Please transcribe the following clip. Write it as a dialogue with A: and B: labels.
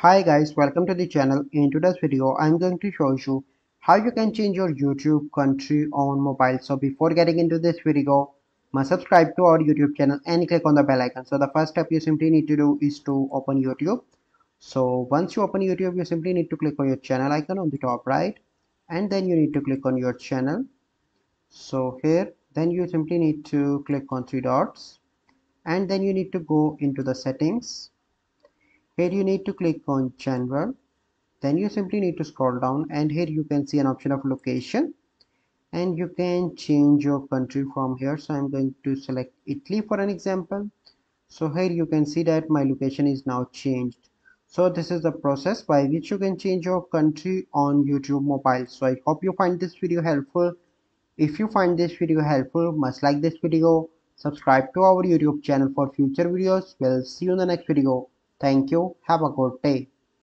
A: Hi guys, welcome to the channel. In today's video, I'm going to show you how you can change your YouTube country on mobile. So before getting into this video, must subscribe to our YouTube channel and click on the bell icon. So the first step you simply need to do is to open YouTube. So once you open YouTube, you simply need to click on your channel icon on the top right, and then you need to click on your channel. So here, then you simply need to click on three dots, and then you need to go into the settings. Here you need to click on general. Then you simply need to scroll down, and here you can see an option of location, and you can change your country from here. So I'm going to select Italy for an example. So here you can see that my location is now changed. So this is the process by which you can change your country on YouTube mobile. So I hope you find this video helpful. If you find this video helpful, must like this video, subscribe to our YouTube channel for future videos. We'll see you in the next video. Thank you. Have a good day.